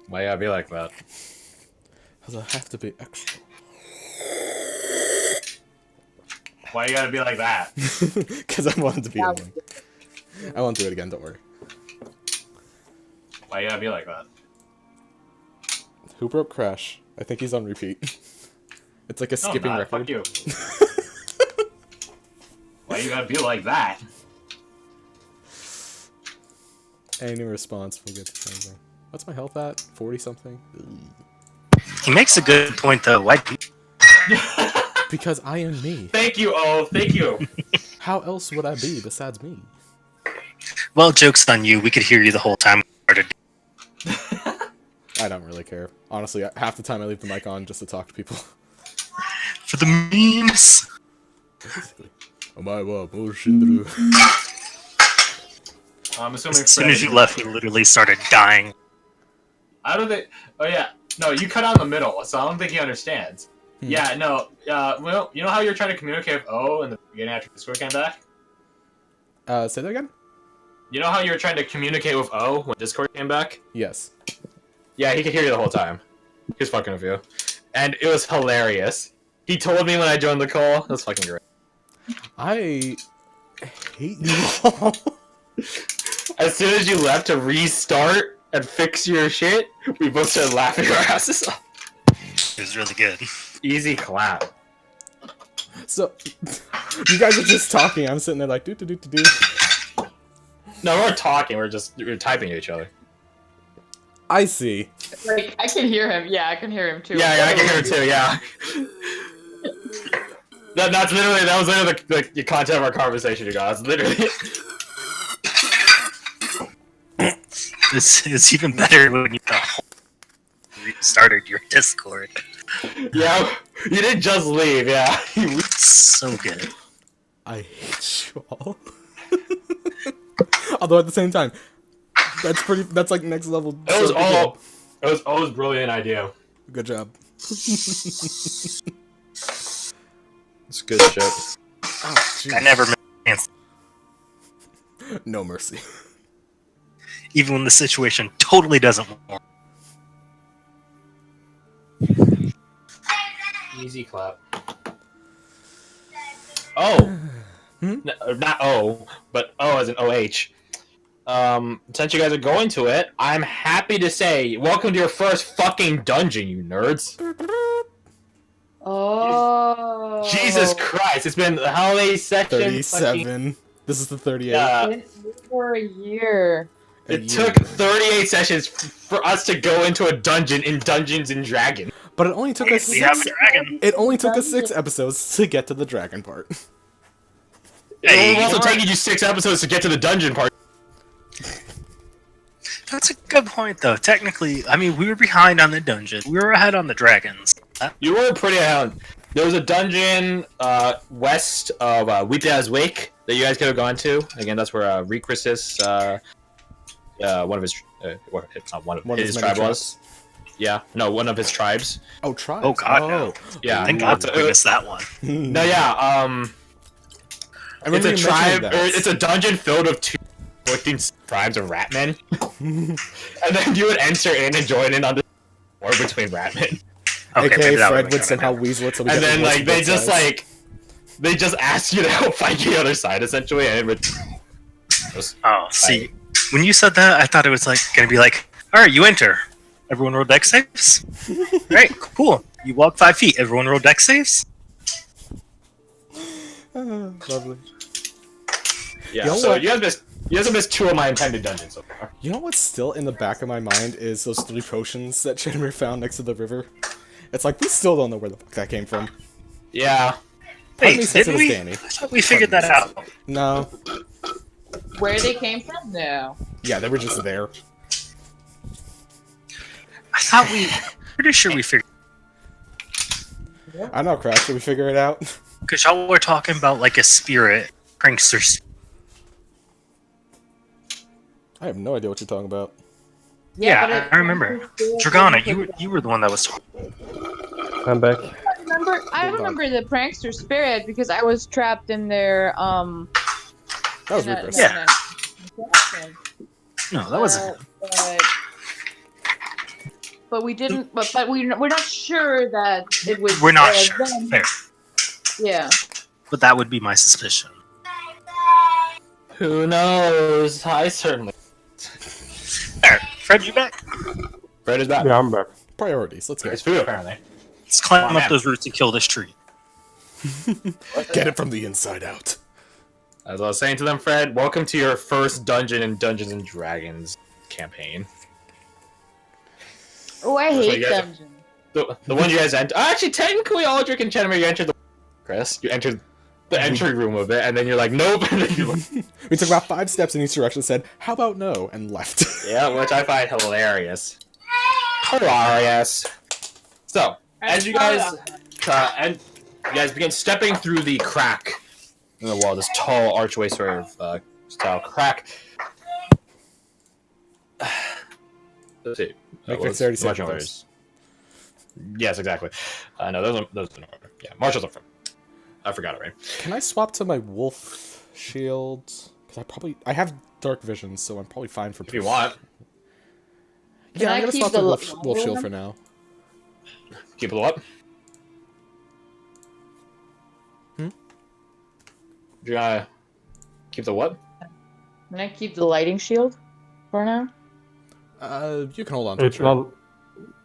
Why you gotta be like that? Because I have to be extra. Why you gotta be like that? Because I wanted to be annoying. I won't do it again, don't worry. Why you gotta be like that? Who broke Crash? I think he's on repeat. It's like a skipping record. Fuck you. Why you gotta be like that? Any response will get the same thing. What's my health at? 40-something? He makes a good point, though. Why? Because I am me. Thank you, oh, thank you. How else would I be besides me? Well, joke's on you. We could hear you the whole time we started. I don't really care. Honestly, half the time I leave the mic on just to talk to people. For the memes! I'm assuming As soon as you left, we literally started dying. I don't think. Oh yeah, no, you cut out in the middle, so I don't think he understands. Yeah, no. Well, you know how you're trying to communicate with O in the beginning after Discord came back? Say that again? You know how you were trying to communicate with O when Discord came back? Yes. Yeah, he could hear you the whole time. He was fucking with you, and it was hilarious. He told me when I joined the call. That's fucking great. I hate you all. As soon as you left to restart and fix your shit, we both started laughing our asses off. It was really good. Easy clap. So, you guys are just talking. I'm sitting there like, do. No, we weren't talking. We were typing to each other. I see. Like, I can hear him. Yeah, I can hear him too. Yeah, I can hear it too. Yeah. That was literally the content of our conversation, you guys. Literally. This is even better when you restarted your Discord. Yeah, you didn't just leave. Yeah. So good. I hate you all. Although at the same time, that's like next level. It was O's brilliant idea. Good job. It's good shit. Oh, I never missed a chance. No mercy. Even when the situation totally doesn't warrant. Easy clap. Oh! Not O, but O as in OH. Since you guys are going to it, I'm happy to say, welcome to your first fucking dungeon, you nerds. Oh. Jesus Christ, it's been how many sections? 37. This is the 38. It's over a year. It took 38 sessions for us to go into a dungeon in Dungeons and Dragons. But it only took us We have a dragon. It only took us 6 episodes to get to the dragon part. It will also taking you 6 episodes to get to the dungeon part. That's a good point, though. Technically, I mean, we were behind on the dungeon. We were ahead on the dragons. You were pretty ahead. There was a dungeon west of Weepia's Wake that you guys could have gone to. Again, that's where Recristus, one of his tribe was. Yeah, no, one of his tribes. Oh, tribes. Oh god, no. Yeah, Thank God we missed that one. No, yeah, it's a tribe. It's a dungeon filled with 2 conflicting tribes of ratmen, and then you would enter in and join in on the war between ratmen. Okay, AKA Fred would somehow weasel it so we and get then the like they both just sides. they just ask you to help fight the other side essentially, and it would. Oh, see, when you said that, I thought it was like gonna be like, all right, you enter. Everyone roll dex saves. Right, cool. You walk 5 feet. Everyone roll dex saves. Lovely. Yeah. You know So what? you guys have missed 2 of my intended dungeons so far. You know what's still in the back of my mind is those 3 potions that Chandler found next to the river. It's like, we still don't know where the fuck that came from. Yeah. Part of me Wait, says didn't it was we? Danny. I thought we figured that out. No. Where they came from? No. Yeah, they were just there. I thought we. Pretty sure we figured. I know, Crash. Did we figure it out? Because y'all were talking about like a spirit prankster. I have no idea what you're talking about. Yeah, but I remember. Dragana, you were the one that was talking. I'm back. I remember the prankster spirit because I was trapped in their That was Reapers. Yeah. No, that wasn't. But but we didn't. But we're not sure that it was. We're not sure. Them. Fair. Yeah. But that would be my suspicion. Who knows? I certainly. Alright, Fred, you back? Fred is back. Yeah, I'm back. Priorities. Let's go. It's food, apparently. Let's climb man. up those roots and kill this tree. Get it from the inside out. As I was saying to them, Fred, welcome to your first dungeon in Dungeons and Dragons campaign. Oh, I That's what hate you guys- dungeons. The one you guys entered. Actually, technically, Aldrich and Chenmer, you entered the. Chris, you entered the entry room of it, and then you're like, nope. And then you We took about 5 steps in each direction, said, how about no, and left. yeah, which I find hilarious. Hilarious. So, as you guys begin stepping through the crack in the wall, this tall archway sort of style crack. Let's see. Make Well, dexterity it's saving much throws. orders. Yes, exactly. No, those are in order. Yeah, Marshall's up front. I forgot it, right? Can I swap to my wolf shield? Because I have dark vision, so I'm probably fine for. If you want, Yeah, Can I'm I gonna keep swap the to lo- wolf shield for now. keep it up. Hmm? You gonna keep the what? Can I keep the lighting shield for now? You can hold on to It's it. not.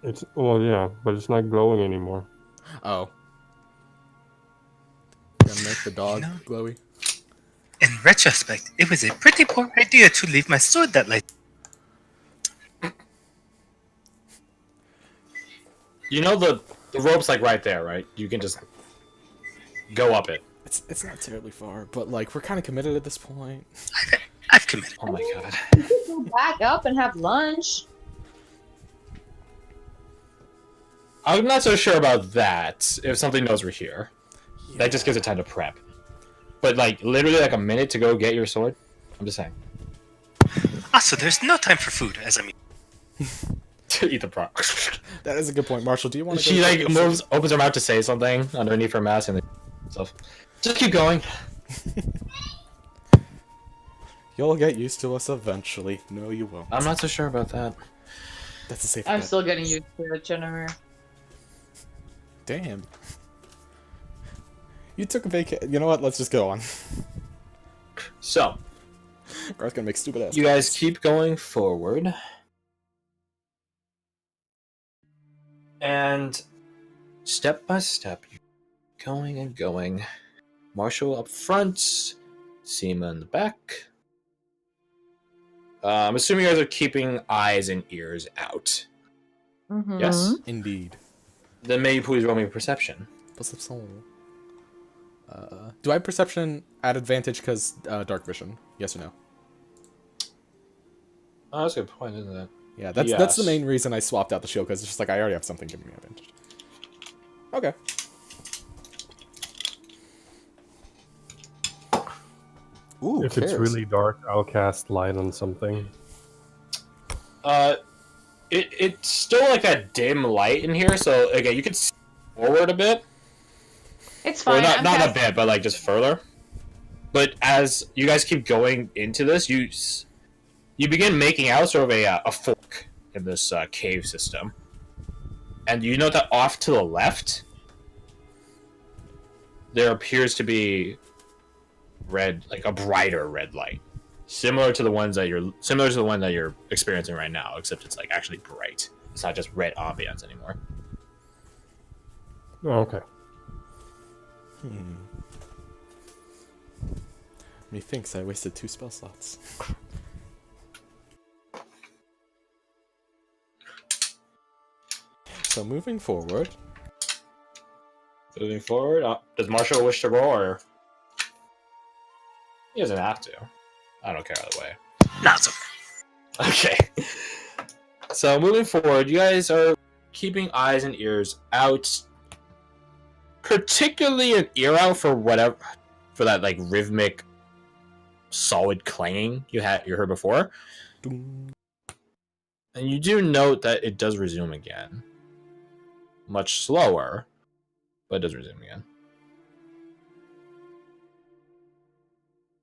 It's well, yeah, but it's not glowing anymore. Oh. Gonna make the dog No. glowy. In retrospect, it was a pretty poor idea to leave my sword that light. You know the rope's like right there, right? You can just go up it. It's not terribly far, but like we're kind of committed at this point. I've committed. Oh my god. We could go back up and have lunch. I'm not so sure about that. If something knows we're here, that just gives it time to prep. But like literally like a minute to go get your sword. I'm just saying. Also, there's no time for food, as I mean. To eat the product. That is a good point, Marshall. Do you want to? She like moves, opens her mouth to say something underneath her mask, and then stuff. Just keep going. You'll get used to us eventually. No, you won't. I'm not so sure about that. That's a safe I'm bet. still getting used to it, Jennifer. Damn. You took a vacation. You know what? Let's just go on. So Garth's gonna make stupid ass. you guys keep going forward, and step by step, you're going and going. Marshall up front, Seema in the back. I'm assuming you guys are keeping eyes and ears out. Mm-hmm. Yes? Indeed. Then may you please roll me perception. Perception. Do I have perception at advantage because dark vision? Yes or no? Oh, that's a good point, isn't it? Yeah, that's the Yes. main reason I swapped out the shield because it's just like I already have something giving me advantage. Okay. Ooh, If it's cares? really dark, I'll cast light on something. It's still like a dim light in here, so again, you can see forward a bit. It's Or fine. not, I'm not a cast- bit, but like just further. But as you guys keep going into this, you begin making out sort of a fork in this cave system, and you know that off to the left, there appears to be red, like a brighter red light, similar to the one that you're experiencing right now, except it's like actually bright. It's not just red ambience anymore. Oh, okay. Methinks I wasted 2 spell slots. So moving forward, Moving forward, does Marshall wish to roll, or he doesn't have to? I don't care either way. Not so. Okay. So moving forward, you guys are keeping eyes and ears out, particularly an ear out for that like rhythmic, solid clanging you heard before, doom. and you do note that it does resume again, much slower, but it does resume again.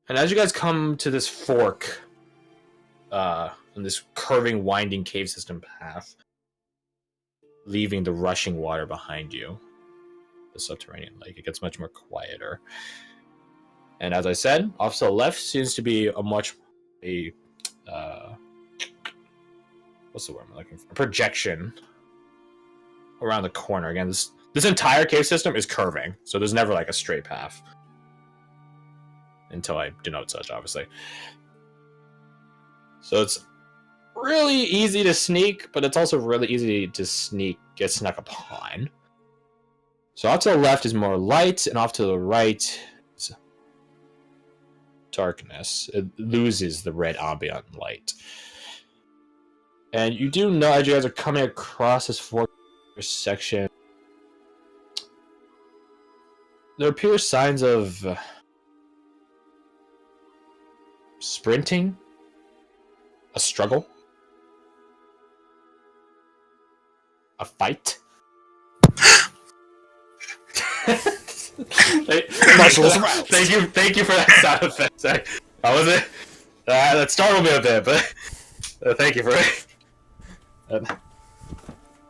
And as you guys come to this fork, in this curving, winding cave system path, leaving the rushing water behind you. The subterranean lake. It gets much more quieter. And as I said, off to the left seems to be what's the word I'm looking for? A projection around the corner. Again, this entire cave system is curving, so there's never like a straight path. Until I denote such, obviously. So it's really easy to sneak, but it's also really easy to get snuck upon. So off to the left is more light, and off to the right is darkness. It loses the red ambient light. And you do know as you guys are coming across this forest section, there appear signs of sprinting, a struggle, a fight. Thank you for that sound effect. I wasn't. That startled me a bit, but thank you for it. I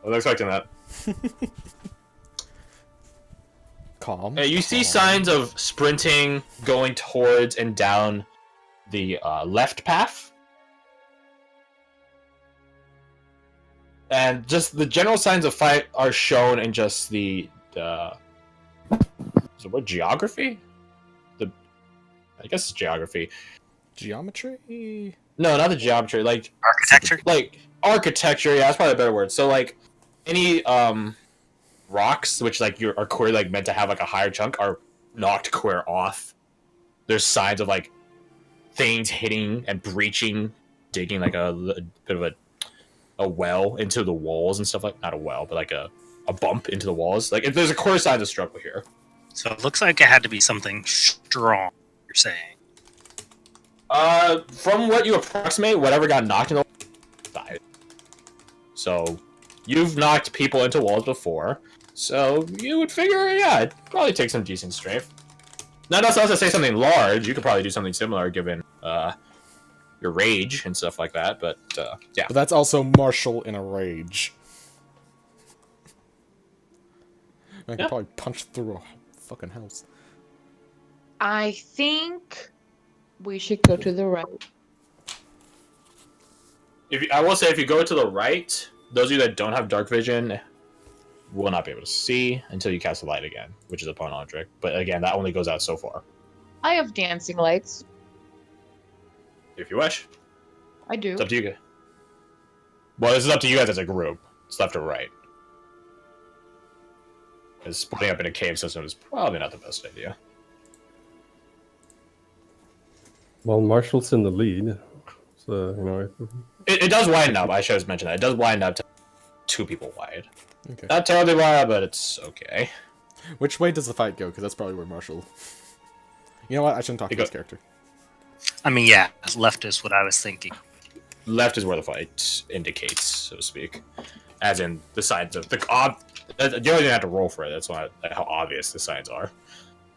wasn't expecting that. Calm. You see signs of sprinting going towards and down the left path. And just the general signs of fight are shown in just the is it what geography? I guess it's geography. Geometry? No, not the geometry. Like Architecture. Like architecture. Yeah, that's probably a better word. So like any rocks which like are queer, like meant to have like a higher chunk, are knocked queer off. There's signs of like things hitting and breaching, digging like a bit of a well into the walls and stuff, like not a well, but like a bump into the walls. Like there's a clear sign of struggle here. So it looks like it had to be something strong, you're saying. From what you approximate, whatever got knocked in the wall died. So you've knocked people into walls before, so you would figure, yeah, it'd probably take some decent strength. Not else to say something large. You could probably do something similar given your rage and stuff like that. But yeah. But that's also Marshall in a rage. I could probably punch through a fucking house. I think we should go to the right. I will say, if you go to the right, those of you that don't have dark vision will not be able to see until you cast the light again, which is a Pwn trick. But again, that only goes out so far. I have dancing lights. If you wish. I do. It's up to you guys. Well, this is up to you guys as a group. It's left or right. Because splitting up in a cave system is probably not the best idea. Well, Marshall's in the lead, so you know. It does widen up. I should have mentioned that. It does widen up to 2 people wide. Okay. Not terribly wide, but it's okay. Which way does the fight go? Because that's probably where Marshall... You know what? I shouldn't talk to this character. I mean, yeah, left is what I was thinking. Left is where the fight indicates, so to speak. As in the sides of the... you don't even have to roll for it. That's how obvious the signs are.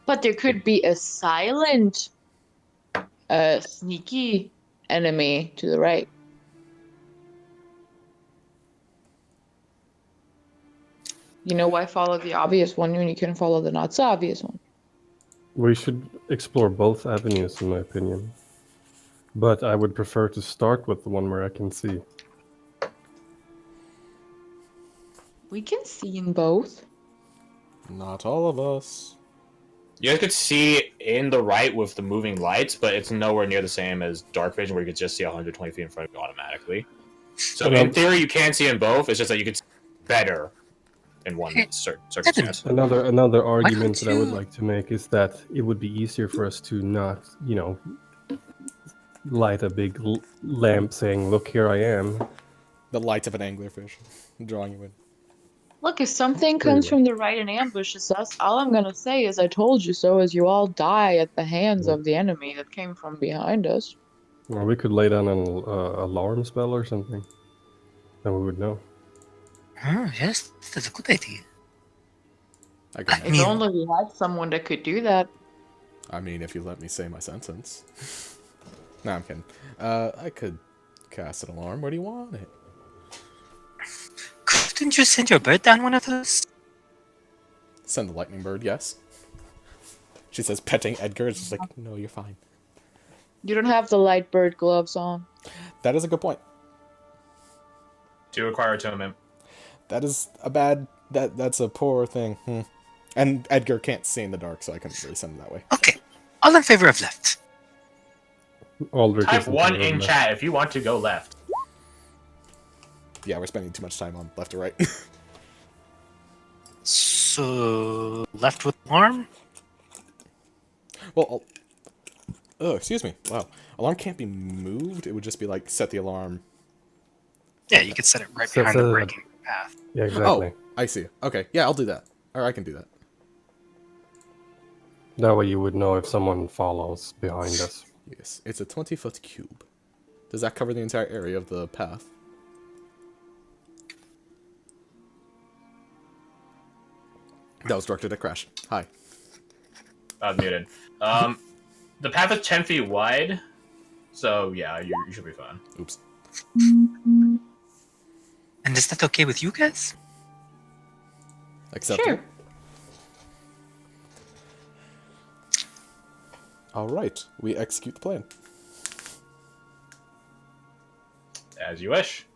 But there could be a silent, sneaky enemy to the right. You know, why follow the obvious one when you can follow the not so obvious one? We should explore both avenues, in my opinion. But I would prefer to start with the one where I can see. We can see in both. Not all of us. You guys could see in the right with the moving lights, but it's nowhere near the same as dark vision, where you could just see 120 feet in front of you automatically. So in theory, you can see in both. It's just that you could see better in one circumstance. Another argument that I would like to make is that it would be easier for us to not, you know, light a big lamp saying, "Look, here I am." The light of an anglerfish drawing you in. Look, if something comes from the right and ambushes us, all I'm gonna say is I told you so, as you all die at the hands of the enemy that came from behind us. Or we could lay down an alarm spell or something. Then we would know. Oh, yes, that's a good idea. If only we had someone that could do that. I mean, if you let me say my sentence. No, I'm kidding. I could cast an alarm. Where do you want it? Didn't you send your bird down one of those? Send the lightning bird, yes. She says, petting Edgar. It's just like, no, you're fine. You don't have the light bird gloves on. That is a good point. Do require attunement. That is a bad... That's a poor thing. And Edgar can't see in the dark, so I couldn't really send him that way. Okay. All in favor of left. Aldrich Type is 1 favor of in left. chat if you want to go left. Yeah, we're spending too much time on left or right. So left with alarm? Well, oh, excuse me. Wow. Alarm can't be moved. It would just be like, set the alarm. Yeah, you could set it right Set behind the the- braking path. Yeah, exactly. Oh, I see. Okay, yeah, I'll do that. Or I can do that. That way you would know if someone follows behind us. Yes, it's a 20-foot cube. Does that cover the entire area of the path? That was directed at Crash. Hi. I was muted. The path is 10 feet wide, so yeah, you should be fine. Oops. And is that okay with you guys? Acceptable. Sure. All right, we execute the plan. As you wish.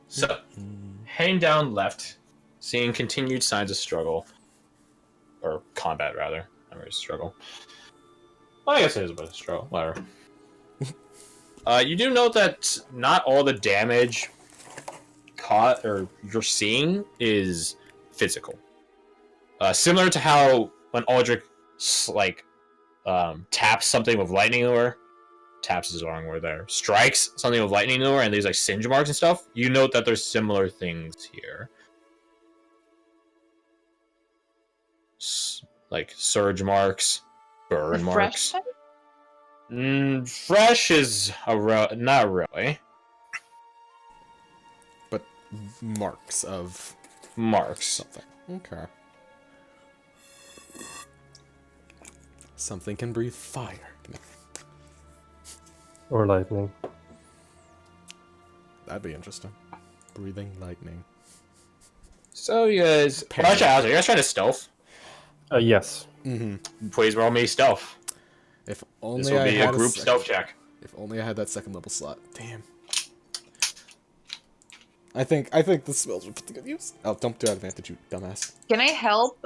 So, heading down left, seeing continued signs of struggle. Or combat, rather. Not really struggle. Well, I guess it is a bit of struggle. Whatever. You do note that not all the damage caught or you're seeing is physical. Similar to how when Aldrich taps something with lightning lure, taps is the wrong word there, strikes something with lightning lure and there's like singe marks and stuff, you note that there's similar things here. Like surge marks, burn marks. Fresh type? Fresh is not really. But marks of Marks. something. Okay. Something can breathe fire. Or lightning. That'd be interesting. Breathing lightning. So you guys, are you guys trying to stealth? Yes. Mm-hmm. Please roll me stealth. If only This will I be had a group second- stealth check. If only I had that second level slot. Damn. I think the spells were put to good use. Oh, don't do advantage, you dumbass. Can I help?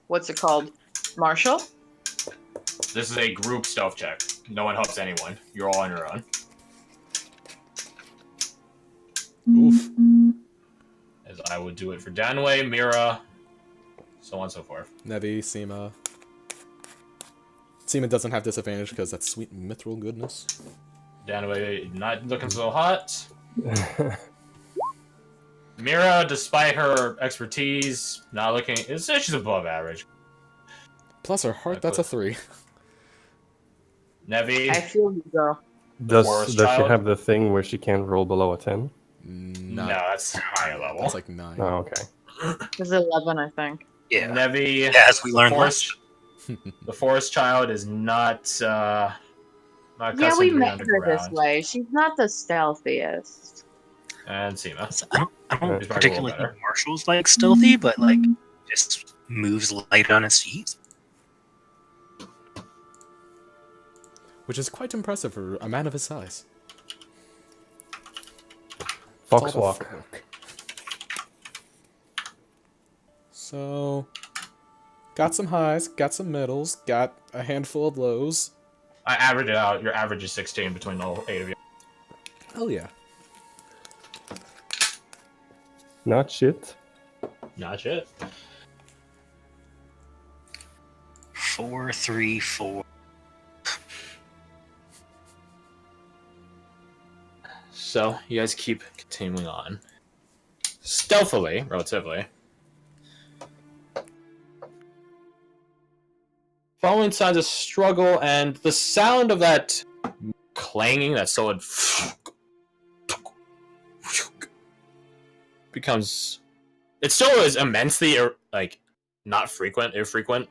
What's it called? Marshall? This is a group stealth check. No one helps anyone. You're all on your own. Oof. As I would do it for Danway, Mira, so on and so forth. Nevi, Seema. Seema doesn't have disadvantage because that's sweet mithril goodness. Danway not looking so hot. Mira, despite her expertise, not looking. She's above average. Plus her heart, that's a 3. Nevi, I feel you, girl. Does Forest she child? have the thing where she can't roll below a 10? no, that's higher level. That's like 9. Oh, okay. It's 11, I think. Yeah. Nevi, As we learned forest, the forest child is not. Not Yeah, accustomed we to being met her this underground. way. She's not the stealthiest. And Seema. I don't It's probably a little particularly better. think Marshall's like stealthy, but like just moves light on his feet. Which is quite impressive for a man of his size. Fox It's all the walk. footwork. So, got some highs, got some middles, got a handful of lows. I averaged it out. Your average is 16 between all 8 of you. Hell yeah. Not shit. Not shit. 4, 3, 4. So, you guys keep continuing on. Stealthily, relatively. Following signs of struggle, and the sound of that clanging, that solid becomes... It still is immensely, like, not frequent, infrequent.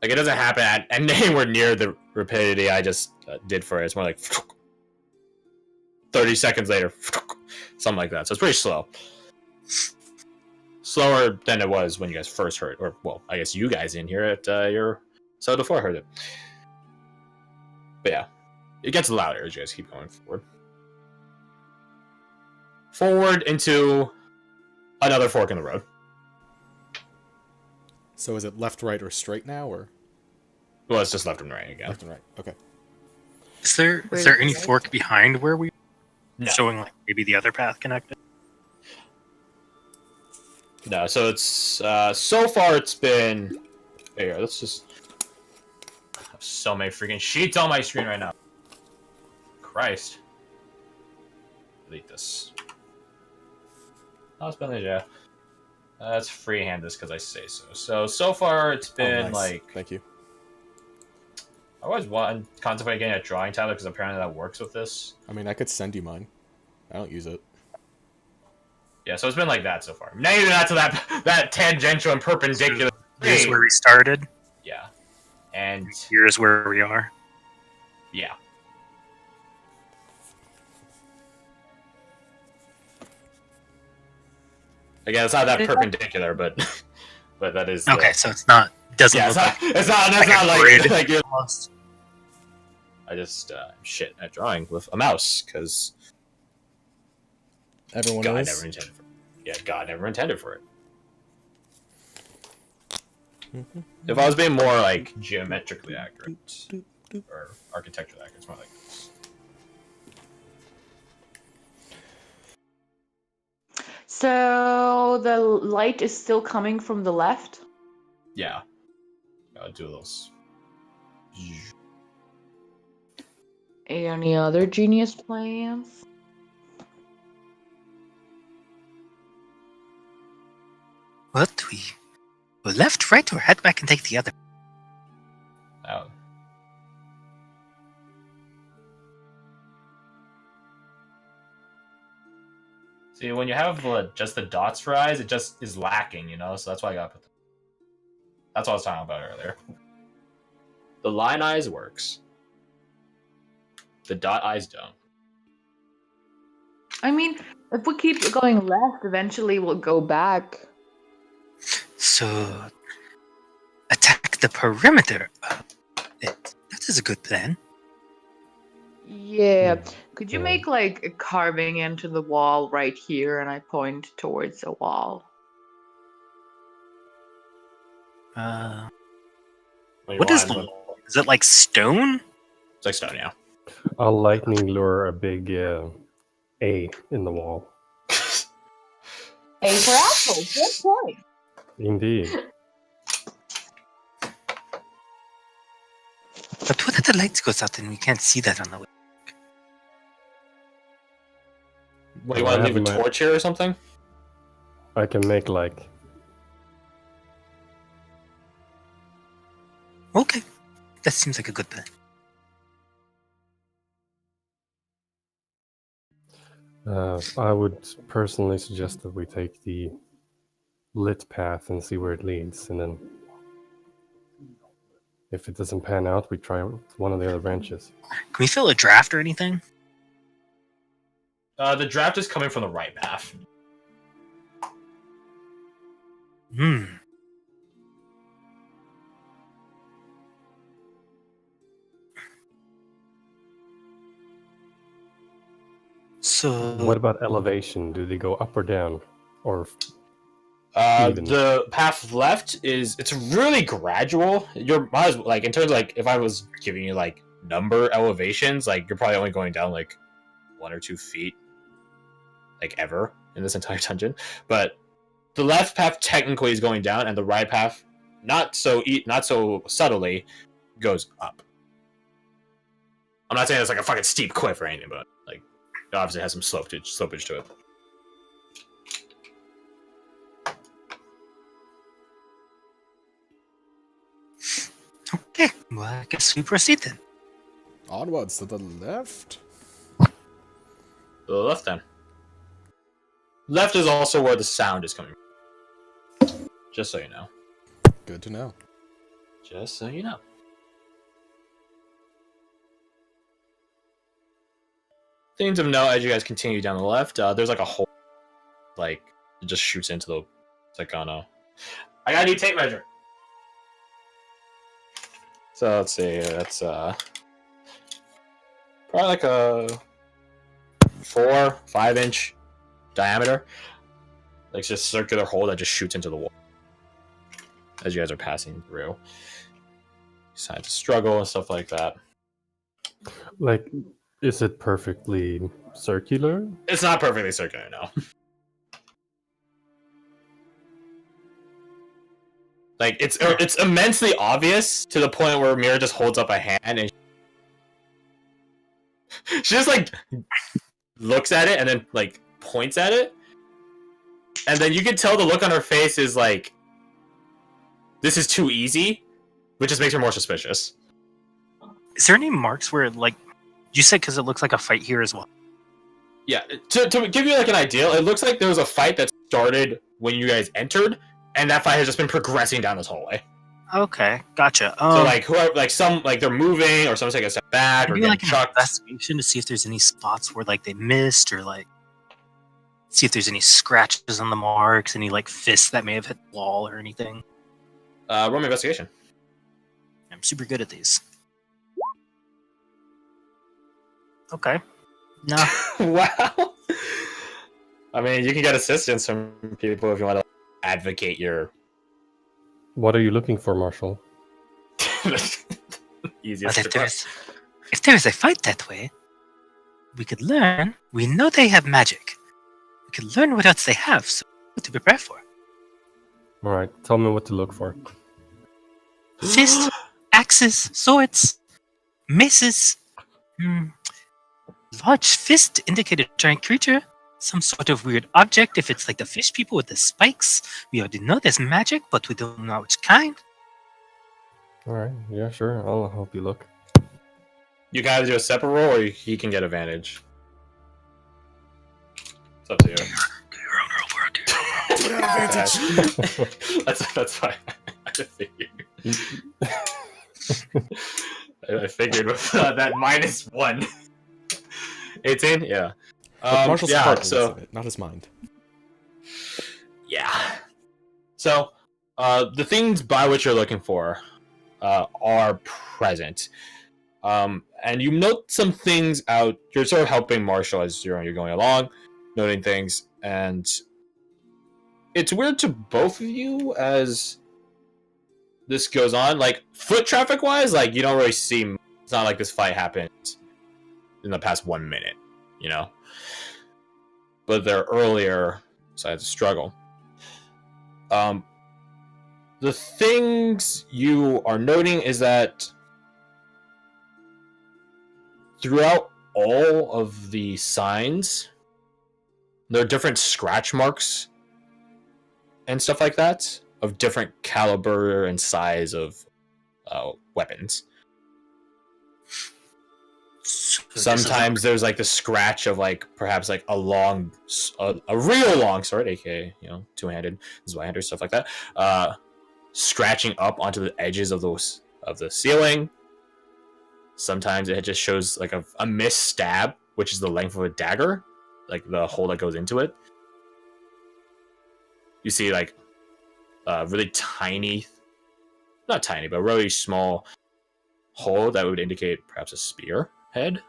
Like, it doesn't happen at anywhere near the rapidity I just did for it. It's more like 30 seconds later, something like that. So it's pretty slow. Slower than it was when you guys first heard, or well, I guess you guys in here at your so before heard it. But yeah, it gets louder as you guys keep going forward. Forward into another fork in the road. So is it left, right, or straight now, or Well, it's just left and right again. left and right? Okay. Is there any fork behind where we No. showing like maybe the other path connected? No, so it's so far it's been. Here, let's just. I have so many freaking sheets on my screen right now. Christ. Delete this. I'll spend it, yeah. Let's freehand this because I say so. So far it's been nice. like. Thank you. I always contemplating getting a drawing tablet because apparently that works with this. I mean, I could send you mine. I don't use it. Yeah, so it's been like that so far. Now you're not to that tangential and perpendicular. Here's where we started. Yeah, and Here's where we are. yeah. Again, it's not that perpendicular, but that is Okay, so it's not doesn't Yeah, look it's not like a like grid. like you're lost. I just shit at drawing with a mouse because Everyone God knows. never intended for it. Yeah, God never intended for it. If I was being more like geometrically accurate or architecturally accurate, it's more like this. So the light is still coming from the left. Yeah. I'll do a little. Any other genius plans? What do we go left, right, or head back and take the other? Oh. See, when you have just the dots for eyes, it just is lacking, you know. So that's why I got put. That's what I was talking about earlier. The line eyes works. The dot eyes don't. I mean, if we keep going left, eventually we'll go back. So attack the perimeter of it. That is a good plan. Yeah. Could you Yeah. make like a carving into the wall right here, and I point towards the wall? What is the? Is it like stone? It's like stone, yeah. I'll lightning lure a big A in the wall. A for apple. Good point. Indeed. But what if the lights goes out and we can't see that on the way? What, you Well, want I to leave a have my- torch here or something? I can make like Okay, that seems like a good plan. I would personally suggest that we take the lit path and see where it leads, and then if it doesn't pan out, we try one of the other branches. Can we fill a draft or anything? The draft is coming from the right path. Hmm. So What about elevation? Do they go up or down, or even? The path left it's really gradual. You're like in terms of like if I was giving you like number elevations, like you're probably only going down like 1 or 2 feet, like ever in this entire dungeon. But the left path technically is going down, and the right path, not so subtly, goes up. I'm not saying it's like a fucking steep cliff or anything, but like it obviously has some slopage to it. okay, well I guess we proceed then. Onwards to the left. To the left then. Left is also where the sound is coming from. Just so you know. Good to know. Just so you know. Things of note as you guys continue down the left, there's like a hole, like it just shoots into the. It's like, oh no, I got a new tape measure. So let's see, that's probably like a 4-5 inch diameter, like just circular hole that just shoots into the wall as you guys are passing through. Signs of struggle and stuff like that. Like, is it perfectly circular? It's not perfectly circular, no. Like it's immensely obvious to the point where Mira just holds up a hand and she just like looks at it and then like points at it, and then you can tell the look on her face is like, this is too easy, which just makes her more suspicious. Is there any marks where, like, you said because it looks like a fight here as well? Yeah, to give you like an idea, it looks like there was a fight that started when you guys entered, and that fight has just been progressing down this hallway. Okay, gotcha. So like whoever, like some, like they're moving, or someone's taking a step back, or maybe getting like an chucked. investigation to see if there's any spots where like they missed, or like see if there's any scratches on the marks, any like fists that may have hit the wall or anything. Roll me investigation. I'm super good at these. Okay. No. Wow. I mean, you can get assistance from people if you want to advocate your What are you looking for, Marshall? easiest. But if there is a fight that way, we could learn. We know they have magic. We could learn what else they have, so to prepare for. All right, tell me what to look for. Fists, axes, swords, maces. Large fist indicated a giant creature. Some sort of weird object. If it's like the fish people with the spikes, we already know there's magic, but we don't know which kind. All right, yeah, sure. I'll help you look. You can either do a separate roll, or he can get advantage. It's up to you. Do your own roll for it. Do your own roll. That's fine. I figured. I figured with that -1. 18? Yeah. But Marshall's yeah, heart so of it, not his mind. yeah. So the things by which you're looking for are present. And you note some things out. You're sort of helping Marshall as you're going along, noting things, and it's weird to both of you as this goes on. Like foot traffic wise, like you don't really see. It's not like this fight happened in the past 1 minute, you know. But they're earlier sides of struggle. The things you are noting is that throughout all of the signs, there are different scratch marks and stuff like that of different caliber and size of weapons. Sometimes there's like the scratch of like perhaps like a real long sword, aka two-handed, Z-handed, stuff like that, scratching up onto the edges of the ceiling. Sometimes it just shows like a missed stab, which is the length of a dagger, like the hole that goes into it. You see like really tiny, not tiny, but really small hole that would indicate perhaps a spear head.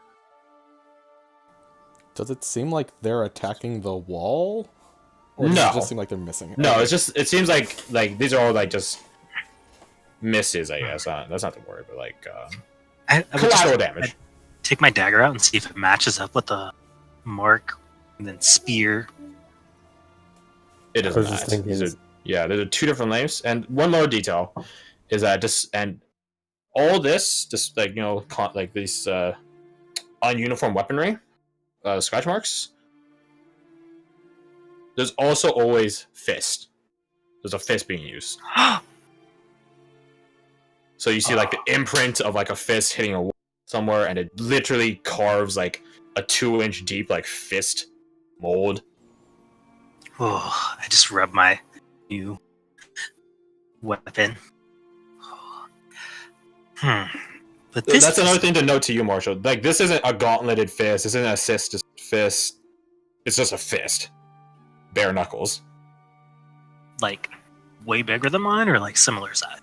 Does it seem like they're attacking the wall? Or No. does it just seem like they're missing it? No, Okay. it seems like these are all like just misses, I guess. That's not the word, but like I would collateral just damage. take my dagger out and see if it matches up with the mark, and then spear. It does I was just not. thinking- There's two different lengths, and one more detail is that all this, just like like these ununiform weaponry, scratch marks. There's also always fist. There's a fist being used. So you see like the imprint of like a fist hitting a wall somewhere, and it literally carves like a 2-inch deep like fist mold. Oh, I just rubbed my new weapon. But this That's another thing to note to you, Marshall. Like, this isn't a gauntleted fist. This isn't a assist fist. It's just a fist. Bare knuckles. like way bigger than mine, or like similar size.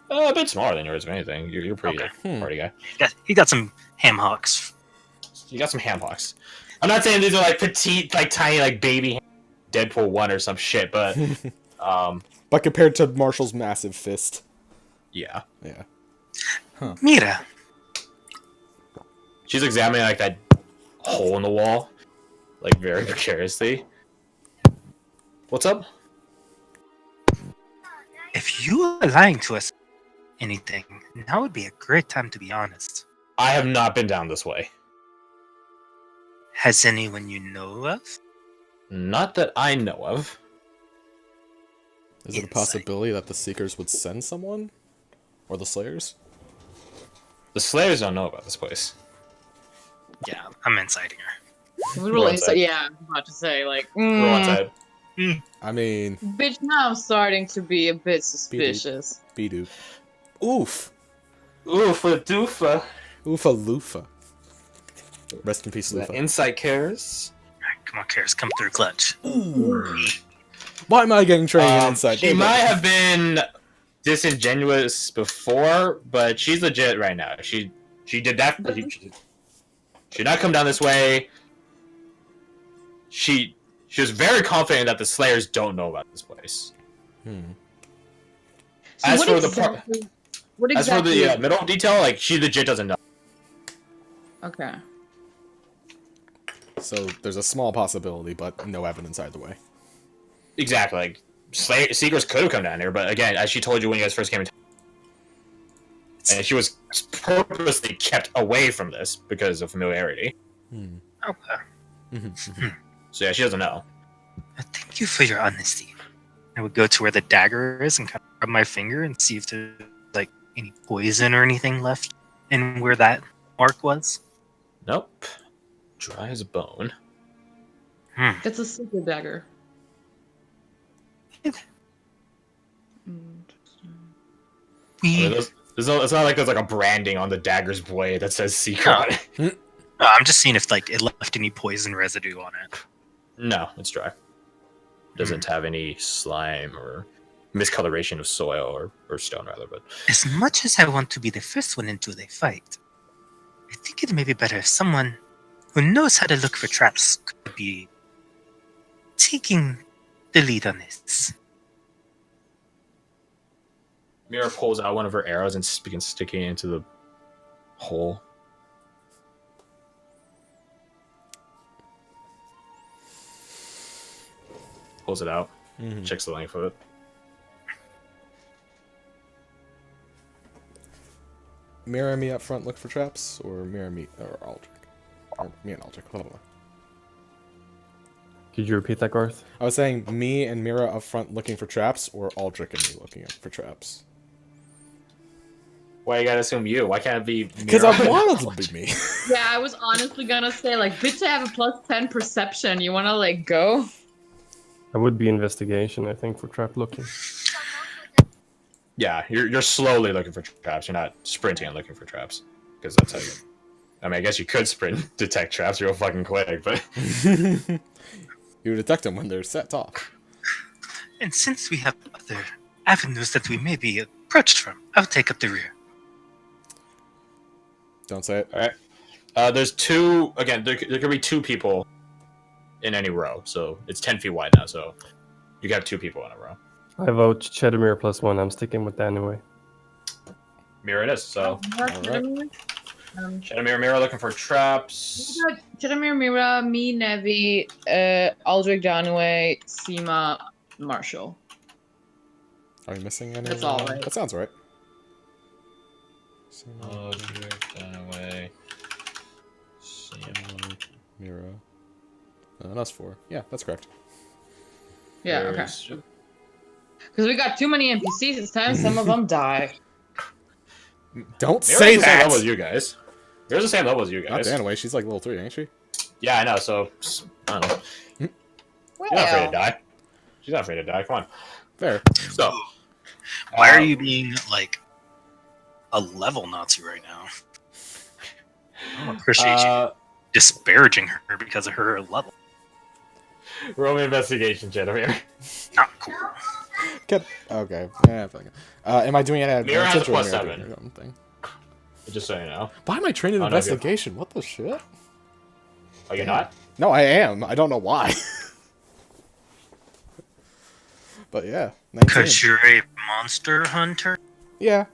A bit smaller than yours, if anything. You're pretty Okay. good party guy. He got some ham hocks. You got some ham hocks. I'm not saying these are like petite, like tiny, like baby Deadpool 1 or some shit, but But compared to Marshall's massive fist. yeah. Yeah. Mira, She's examining like that hole in the wall, like very curiously. What's up? if you are lying to us anything, now would be a great time to be honest. I have not been down this way. Has anyone you know of? Not that I know of. Is it a Insight. possibility that the Seekers would send someone? Or the Slayers? The Slayers don't know about this place. Yeah, I'm inciting her. Literally, inside. so, yeah, I'm about to say, like, We're on side. I mean, bitch, now I'm starting to be a bit suspicious. Bidu. Oof. Oofa doofa. Oofa loofa. Rest in peace, The Lufa. insight cares. Alright, come on, Karis, come through clutch. Why am I getting trained in insight? She might have been disingenuous before, but she's legit right now. She did that. She did not come down this way. She was very confident that the Slayers don't know about this place. So As what for exactly, what As for exactly? the middle detail, like she legit doesn't know. Okay. So there's a small possibility, but no evidence either way. Exactly. Like Seekers could have come down here, but again, as she told you when you guys first came in, and she was purposely kept away from this because of familiarity. Okay. So yeah, she doesn't know. Thank you for your honesty. I would go to where the dagger is and kind of rub my finger and see if there's like any poison or anything left in where that mark was. Nope. Dry as a bone. That's a secret dagger. It's not like there's like a branding on the dagger's blade that says secret on it. No, I'm just seeing if like it left any poison residue on it. No, it's dry. Doesn't have any slime or miscoloration of soil or stone rather, but As much as I want to be the first one into the fight, I think it may be better if someone who knows how to look for traps could be taking the lead on this. Mira pulls out one of her arrows and begins sticking it into the hole. Pulls it out. Checks the length of it. Mirror me up front, look for traps, or mirror me or Aldrich, or me and Aldrich. Blah, blah, blah. Could you repeat that, Garth? I was saying me and Mira up front looking for traps, or Aldrich and me looking for traps. Why you gotta assume you? Why can't it be? Because Mira? I wanted to be me. Yeah, I was honestly gonna say, like, bitch, I have a +10 perception. You wanna, like, go? I would be investigation, I think, for trap looking. Yeah, you're slowly looking for traps. You're not sprinting and looking for traps, because that's how you. I mean, I guess you could sprint, detect traps real fucking quick, but You detect them when they're set off. And since we have other avenues that we may be approached from, I'll take up the rear. Don't say it. all right. There's two. Again, there could be two people in any row, so it's 10 feet wide now. So you can have two people in a row. I vote Chedamir +1. I'm sticking with that anyway. Mira it is. So Chedamir, Mira looking for traps. Mira, me, Nevi, Aldrich, Danway, Seema, Marshall. Are we missing any? That's all right. That sounds right. Away. Mira. That's 4. Yeah, that's correct. Yeah, okay. Because we got too many NPCs this time, some of them die. Don't Mira's say the same that! level as you guys. Mira's the same level as you Not guys. Danaway, she's like level 3, ain't she? Yeah, I know. So I don't know. Well, She's not afraid to die. She's not afraid to die. Come on. Fair. So Why are you being like a level Nazi right now. I don't appreciate you Uh, disparaging her because of her level. roll me investigation, Jen, over here. Not cool. Okay. Yeah, fuck it. Am I doing it at Mira has a advantage or am I +7. doing your own thing? Just so you know. Why am I trained in Oh, no, good. investigation? What the shit? Oh, you're Damn. not? No, I am. I don't know why. But yeah, 19. Because you're a monster hunter? Yeah.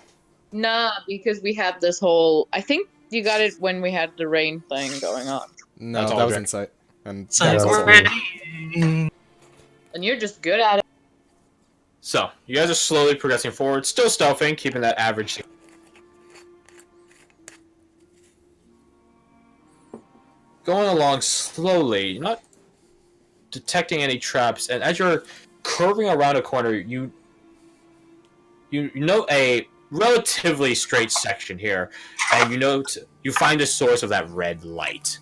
Nah, because we had this whole. I think you got it when we had the rain thing going on, No, That's all that was Jack. insight. And So that was also we're- we're- and you're just good at it. So, you guys are slowly progressing forward, still stealthing, keeping that average. Going along slowly, you're not detecting any traps, and as you're curving around a corner, you note a relatively straight section here, and you find the source of that red light,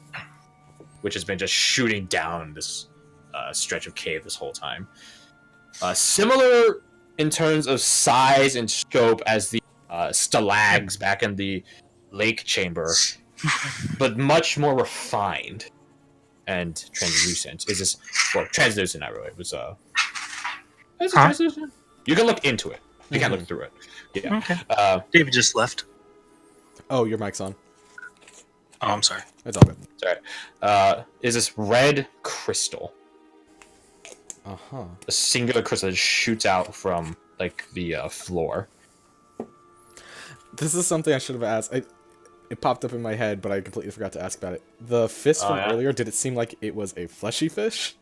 which has been just shooting down this stretch of cave this whole time. Similar in terms of size and scope as the stalags back in the lake chamber, but much more refined and translucent. Is this translucent? Not really. It was is it translucent? You can look into it. You can't look through it. Yeah. Okay. David just left. Oh, your mic's on. Oh, I'm sorry. It's all good. Sorry. Is this red crystal? Uh-huh. A singular crystal that shoots out from like the floor. This is something I should have asked. It popped up in my head, but I completely forgot to ask about it. The fist from yeah? earlier, did it seem like it was a fleshy fish?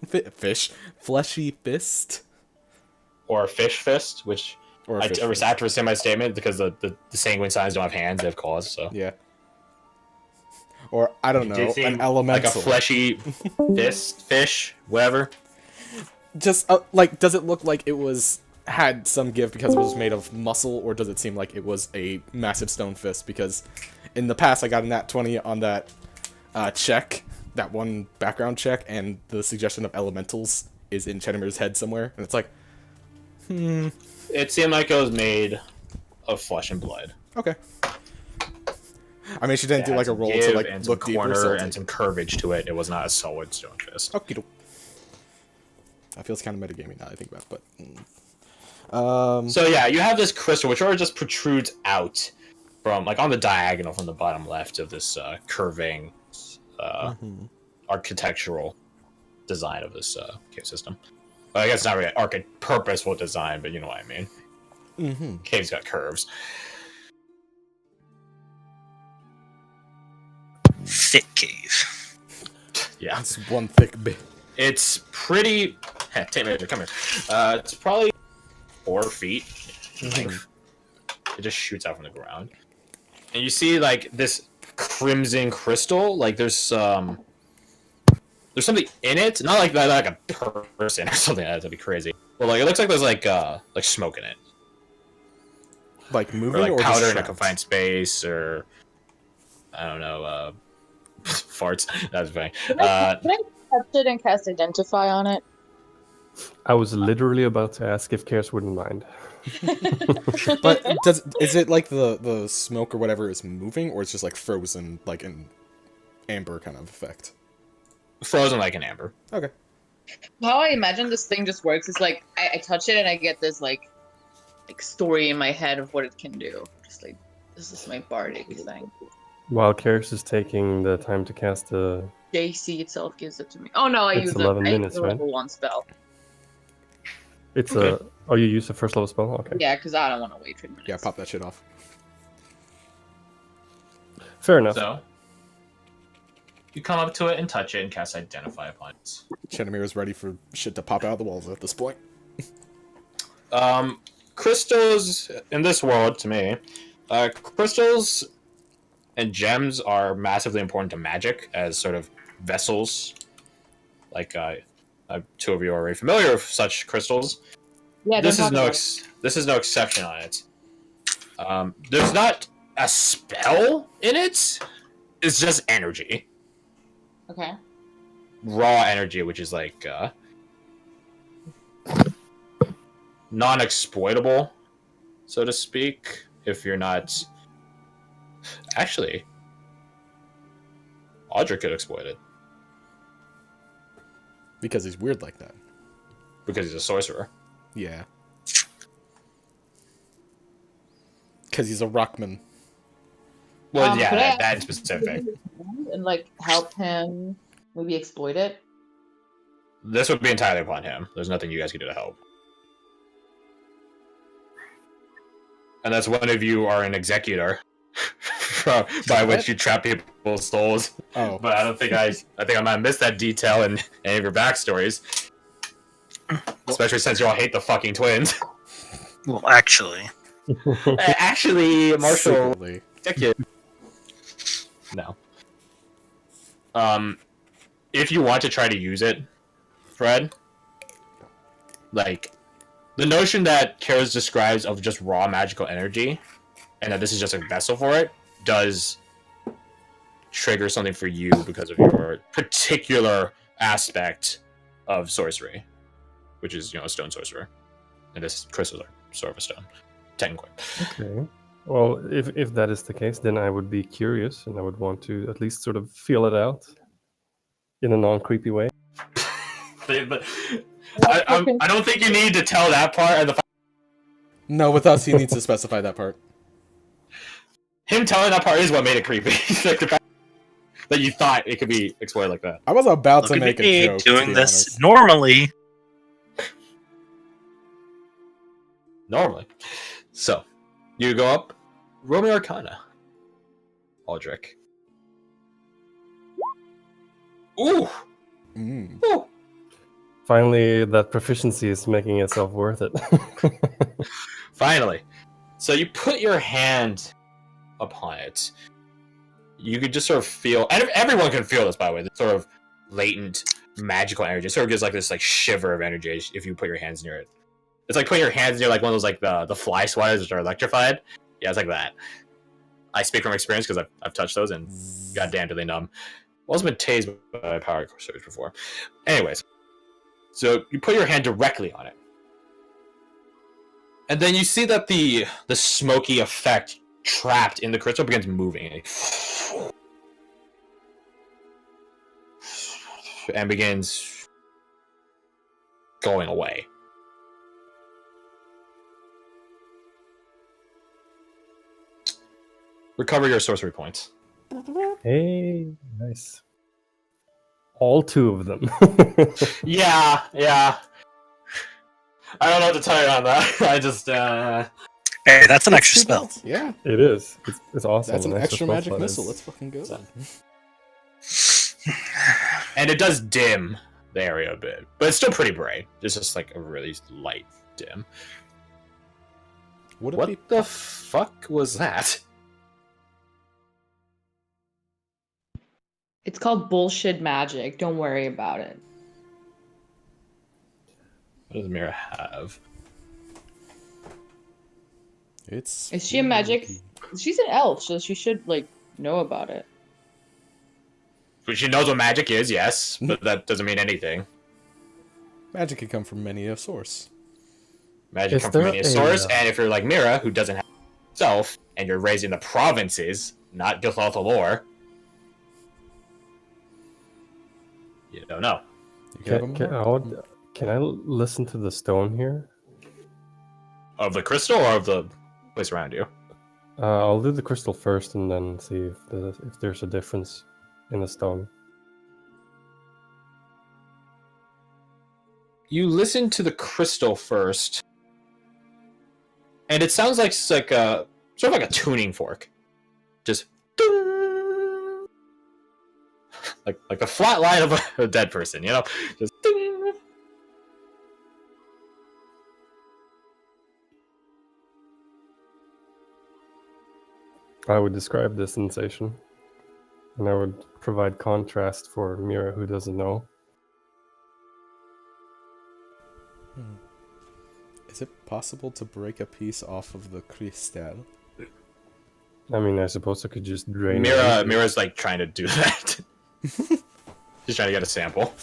Fleshy fist? Or a fish fist, which Or a I fish have fist? to rescind my statement because the sanguine signs don't have hands; they have claws. So Yeah. Or, I don't It did know, seem an elemental. like a fleshy fist, fish, whatever. Just, does it look like it had some give because it was made of muscle, or does it seem like it was a massive stone fist? Because in the past, I got a nat 20 on that check, that one background check, and the suggestion of elementals is in Chedimir's head somewhere, and it's like, It seemed like it was made of flesh and blood. okay. I mean, she didn't do It had like a some roll give to like and some look deeper, corner so and some curvage to it. It was not a solid stone fist. okie that feels kind of metagaming now that I think about it, but... So yeah, you have this crystal which sort of just protrudes out from like on the diagonal from the bottom left of this curving architectural design of this cave system. Well, I guess it's not really an purposeful design, but you know what I mean. Mm-hmm. Cave's got curves. Thick cave. Yeah, It's one thick bit. it's pretty. Tape measure, come here. It's probably 4 feet in length. It just shoots out from the ground, and you see like this crimson crystal. Like there's something in it. Not like a person or something. That'd be crazy. Well, like it looks like there's like smoke in it, Like moving or like just powder in a trapped? confined space, or I don't know, farts. That's funny. Can I touch it and cast Identify on it? I was literally about to ask if Karis wouldn't mind. But is it like the smoke or whatever is moving, or it's just like frozen, like an amber kind of effect? Frozen like an amber. Okay. How I imagine this thing just works is like I touch it and I get this like story in my head of what it can do. Just like this is my bardic thing. While Karis is taking the time to cast the... JC itself gives it to me. Oh no, I It's use 11 I minutes, use a right? level 1 spell. It's Okay. Oh, you used the first level spell? Okay. Yeah, because I don't want to wait 3 minutes. Yeah, pop that shit off. Fair enough. So you come up to it and touch it and cast Identify upon it. Chedimir is ready for shit to pop out of the walls at this point. Crystals in this world, to me, crystals and gems are massively important to magic as sort of vessels. Like, two of you are already familiar with such crystals. Yeah, This don't is talk about it. this is no exception on it. There's not a spell in it. It's just energy, Okay. raw energy, which is like non-exploitable, so to speak. If you're not Actually, Audra could exploit it Because he's weird like that. because he's a sorcerer. Yeah. Because he's a rockman. Well, could I yeah, ask that in you to specific. do this and like help him maybe exploit it? This would be entirely upon him. There's nothing you guys can do to help. Unless one of you are an executor, by which you trap people's souls. Oh. But I don't think I think I might have missed that detail in any of your backstories. Especially since you all hate the fucking twins. Well, actually, Actually, Marshall, Secretly. executive. No. If you want to try to use it, Fred, like, the notion that Kara's describes of just raw magical energy, and that this is just a vessel for it, does trigger something for you because of your particular aspect of sorcery, which is, a stone sorcerer. And this crystals are sort of a stone, technically. Okay. Well, if that is the case, then I would be curious, and I would want to at least sort of feel it out in a non-creepy way. But I don't think you need to tell that part. And No, with us, he needs to specify that part. him telling that part is what made it creepy. Like the fact that you thought it could be exploited like that. I was about look to at make me a joke. to doing be this honest. normally. Normally. So, you go up, roll me Arcana, Aldrich. Ooh! Mm. Ooh! Finally, that proficiency is making itself worth it. Finally. So you put your hand upon it. You could just sort of feel, and everyone can feel this, by the way, this sort of latent magical energy. It sort of gives like this shiver of energy if you put your hands near it. It's like putting your hands near like one of those like the fly swatters which are electrified. Yeah, it's like that. I speak from experience because I've touched those and goddamn do they numb. I've also been tased by power surge before. Anyways, so you put your hand directly on it. And then you see that the smoky effect trapped in the crystal begins moving. And begins going away. Recover your sorcery points. Hey, nice. All 2 of them. Yeah. I don't know what to tell you on that. I just, Hey, that's an extra spell. Yeah, It is. It's awesome. that's an extra spell magic slot missile. is- Let's fucking go. and it does dim the area a bit, but it's still pretty bright. It's just like a really light dim. Would it What be the fuck was that? It's called bullshit magic. Don't worry about it. What does Mira have? It's Is she a magic? She's an elf, so she should like know about it. She knows what magic is, yes, but that doesn't mean anything. Magic can come from many a source. Magic Is comes from there any a, source, and if you're like Mira, who doesn't have itself, and you're raised in the provinces, not Gilthalta lore, you don't know. You can have a more- Can I listen to the stone here? Of the crystal or of the place around you? I'll do the crystal first and then see if there's a difference in the stone. You listen to the crystal first, and it sounds like it's like a sort of like a tuning fork, just ding! like the flat line of a dead person, just ding! I would describe this sensation, and I would provide contrast for Mira, who doesn't know. Is it possible to break a piece off of the crystal? I mean, I suppose I could just drain it. Mira's like trying to do that. She's trying to get a sample.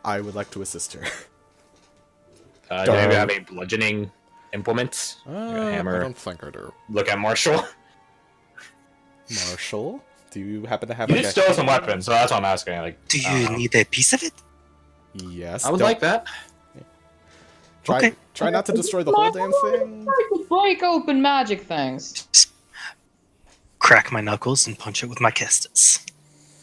I would like to assist her. Do you have a bludgeoning implement? Like a I hammer. don't think I do. Look at Marshall. Marshall, do you happen to have You like just a... stole some weapons, so that's what I'm asking. Like, Do I don't you know. need a piece of it? Yes. I would don't- like that. Try, Okay. try not to destroy the whole damn thing. To break open magic things. Just crack my knuckles and punch it with my kestas.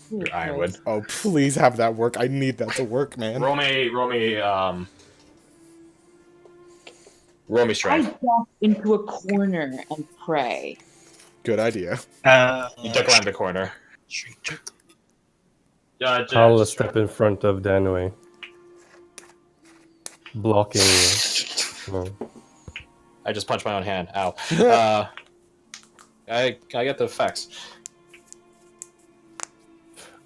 Your Ironwood. Oh, please have that work. I need that to work, man. Roll me I strength. walk into a corner and pray. Good idea. You duck around the corner. Shrink check. Yeah, I'll step in front of Danway, blocking. No. I just punched my own hand. Ow. I get the effects.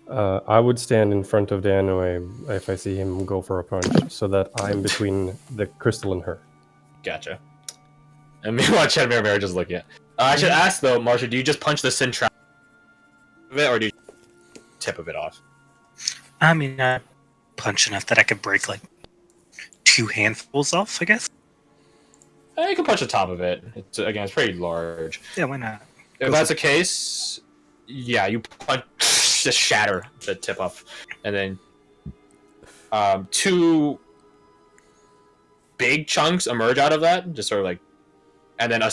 I would stand in front of Danway if I see him go for a punch, so that I'm between the crystal and her. Gotcha. And meanwhile, Chad Mirror just looking at. I should ask though, Marsha, do you just punch the sin trap of it, or do you tip of it off? I mean, I punch enough that I could break like 2 handfuls off, I guess. You can punch the top of it. It's pretty large. Yeah, why not? If that's the case, yeah, you punch, just shatter the tip off, and then 2 big chunks emerge out of that, just sort of like, and then a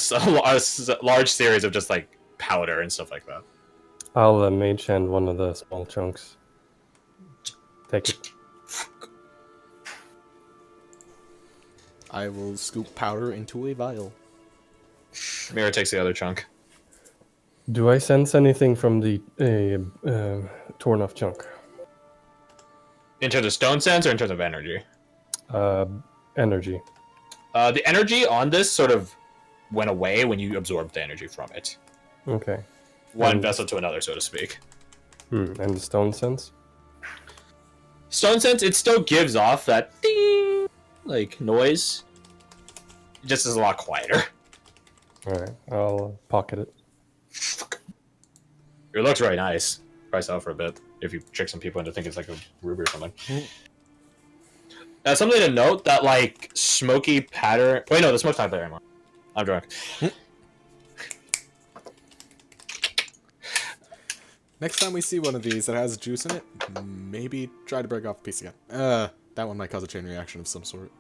large series of just like powder and stuff like that. I'll mage hand one of the small chunks. Take it. I will scoop powder into a vial. Mira takes the other chunk. Do I sense anything from the torn off chunk? In terms of stone sense or in terms of energy? Energy. The energy on this sort of went away when you absorbed the energy from it. Okay. One And- vessel to another, so to speak. And the stone sense? Stone sense, it still gives off that ding, like noise. It just is a lot quieter. Alright, I'll pocket it. It looks really nice. Probably sell for a bit if you trick some people into thinking it's like a ruby or something. Something to note that like smoky pattern. Wait, no, the smoke's not there anymore. I'm drunk. Next time we see one of these that has juice in it, maybe try to break off a piece again. That one might cause a chain reaction of some sort.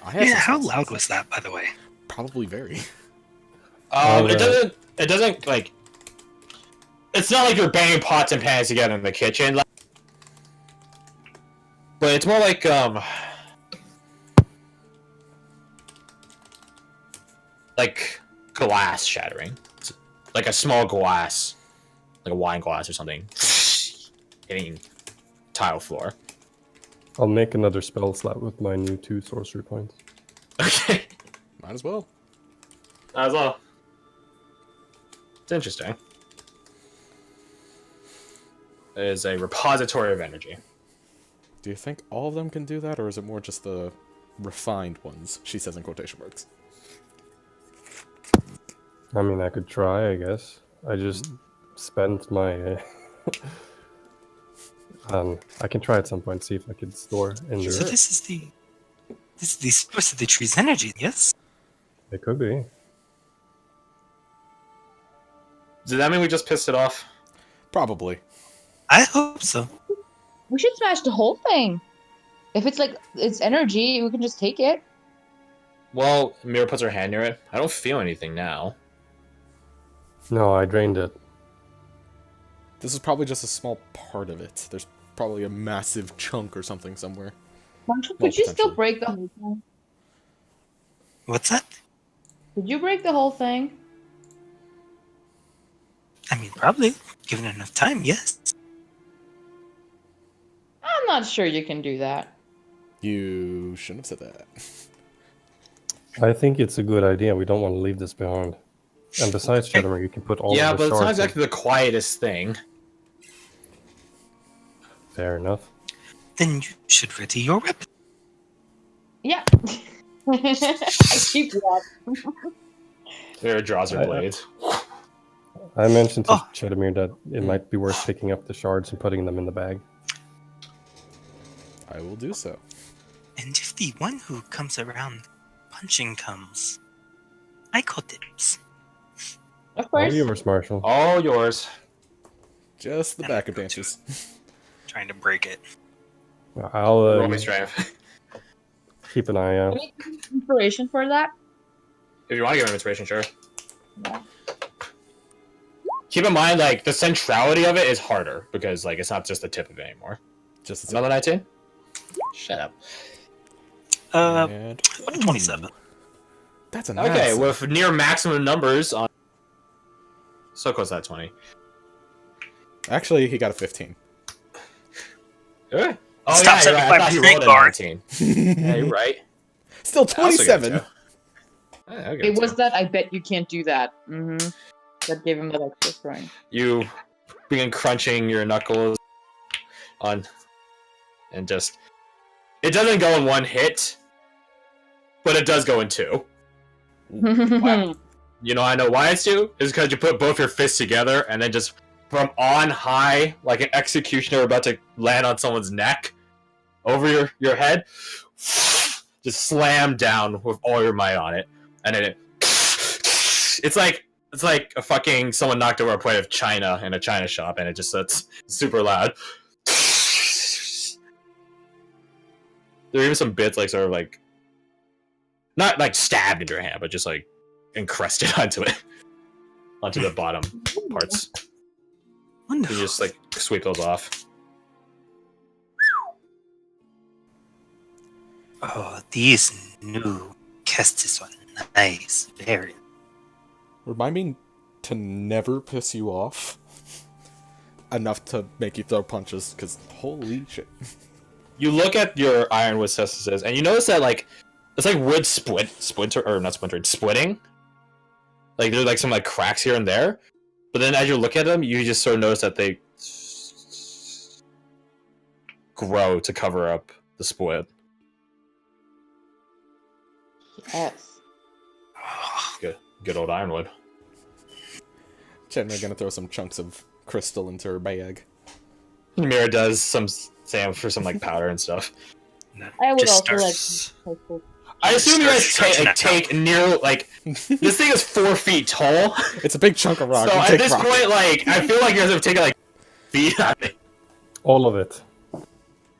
I have Yeah, some how sense. loud was that, by the way? Probably very. It doesn't like. It's not like you're banging pots and pans together in the kitchen, like, but it's more like glass shattering, like a small glass, like a wine glass or something, hitting tile floor. I'll make another spell slot with my new 2 sorcery points. Okay, Might as well. as well. It's interesting. It is a repository of energy. Do you think all of them can do that, or is it more just the refined ones? She says in quotation marks. I mean, I could try, I guess. I just spent my... I can try at some point, see if I could store in So there. this is the source of the tree's energy, yes? It could be. Does that mean we just pissed it off? Probably. I hope so. We should smash the whole thing. If it's like it's energy, we can just take it. Well, Mira puts her hand near it. I don't feel anything now. No, I drained it. This is probably just a small part of it. There's probably a massive chunk or something somewhere. Marshall, Well, could you still potentially. break the whole thing? What's that? Could you break the whole thing? I mean, probably. Given enough time, yes. I'm not sure you can do that. You shouldn't have said that. I think it's a good idea. We don't want to leave this behind. And besides, Shadowmer, you can put all Yeah, of but the it's not shards in. exactly the quietest thing. Fair enough. Then you should ready your weapon. Yeah. I keep walking. Mira draws her blades. I mentioned to Oh. Shadowmer that it might be worth picking up the shards and putting them in the bag. I will do so. And if the one who comes around punching comes, I call dibs. Of All course. yours, Marshall. All yours. Just the backup dancers. Trying to break it. I'll Roll me strength. keep an eye out. Any inspiration for that? If you want to give him inspiration, sure. Yeah. Keep in mind, like, the centrality of it is harder because, like, it's not just the tip of it anymore. Just Another 19? Shut up. and 27. that's a Okay, nice. with near maximum numbers on. So close to that 20. Actually, he got a 15. Good. Oh, Stop yeah, you're right. I thought he 75% rolled a guard. 19. Yeah, you're right. Still I'll still give it 27. to you. Yeah, I'll give It to was you. that I bet you can't do that. That gave him that extra strength. You begin crunching your knuckles on, and just it doesn't go in one hit, but it does go in two. Wow. You know, I know why it's two. Is because you put both your fists together and then just from on high, like an executioner about to land on someone's neck, over your head, just slam down with all your might on it, and then it's like a fucking someone knocked over a plate of china in a china shop, and it just it's super loud. There are even some bits like sort of like not like stabbed into your hand, but just like encrusted onto the bottom parts. You Wonderful. just like sweep those off. Oh, these new Kestis are nice. Very. Remind me to never piss you off enough to make you throw punches, because holy shit. You look at your ironwood cestuses, and you notice that like it's like wood splitting. Like there's like some like cracks here and there, but then as you look at them, you just sort of notice that they grow to cover up the split. Yes. Good old ironwood. Chetna gonna throw some chunks of crystal into her bag. Mira does some same for some like powder and stuff. I would Just also starts- like. I assume you guys Stretching that take near like this thing is 4 feet tall. It's a big chunk of rock. So You at take this rock. point, like I feel like you guys have taken like feet out of it. All of it.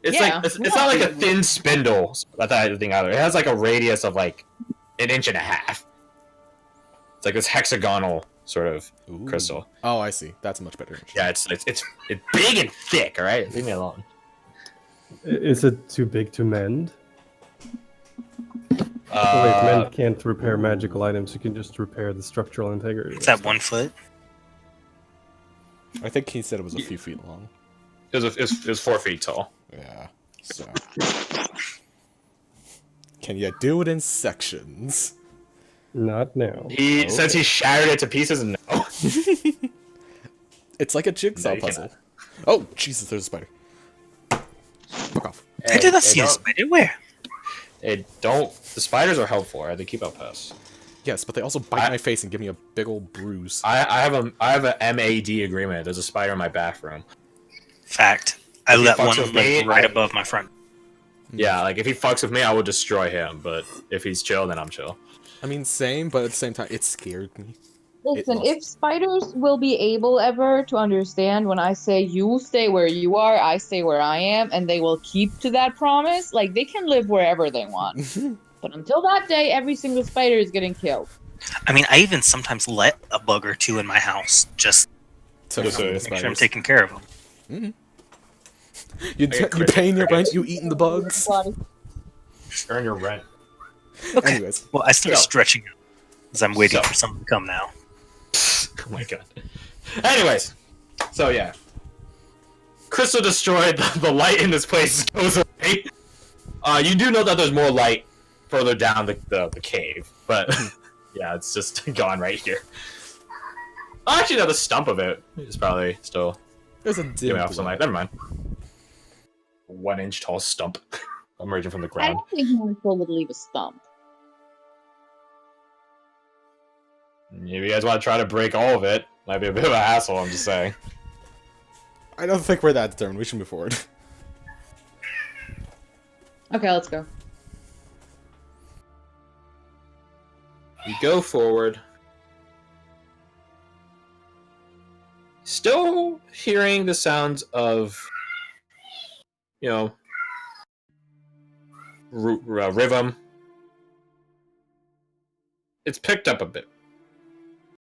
It's Yeah. like it's not like a thin spindle. That thing either. It has like a radius of like an inch and a half. It's like this hexagonal sort of Ooh. crystal. Oh, I see. That's much better. Yeah, it's big and thick. All right, leave me alone. Is it too big to mend? Oh, wait, mend can't repair magical items. You can just repair the structural integrity. Is that 1 foot? I think he said it was a few feet long. It was 4 feet tall. Yeah. So. Can you do it in sections? Not now. He since he shattered it to pieces. No. It's like a jigsaw No, you puzzle. Oh, Jesus, there's a spider. Fuck off. I did not see a spider. Where? The spiders are helpful. Right? They keep out pests. Yes, but they also bite my face and give me a big old bruise. I have a MAD agreement. There's a spider in my bathroom. Fact. I If he let fucks one with me, live right above my front. Yeah, like if he fucks with me, I will destroy him. But if he's chill, then I'm chill. I mean, same, but at the same time, it scared me. Listen, lost. if spiders will be able ever to understand when I say you stay where you are, I stay where I am, and they will keep to that promise, like they can live wherever they want. But until that day, every single spider is getting killed. I mean, I even sometimes let a bug or two in my house just To Yes, find sir. the make sure I'm spiders. taking care of them. You I get credit paying your for rent, it. you eating the bugs. Earn your rent. Okay. Anyways, Well, I start So- stretching out as I'm waiting So- for someone to come now. Oh my god. Anyways, so yeah. Crystal destroyed, the light in this place goes away. You do know that there's more light further down the cave, but yeah, it's just gone right here. Oh, actually, no, the stump of it is probably still there's a giving off dim some glow. light. Never mind. 1 inch tall stump emerging from the I ground. don't think Marshall would leave a stump. If you guys want to try to break all of it, might be a bit of a hassle, I'm just saying. I don't think we're that determined. We should move forward. Okay, let's go. You go forward. Still hearing the sounds of, rhythm. It's picked up a bit.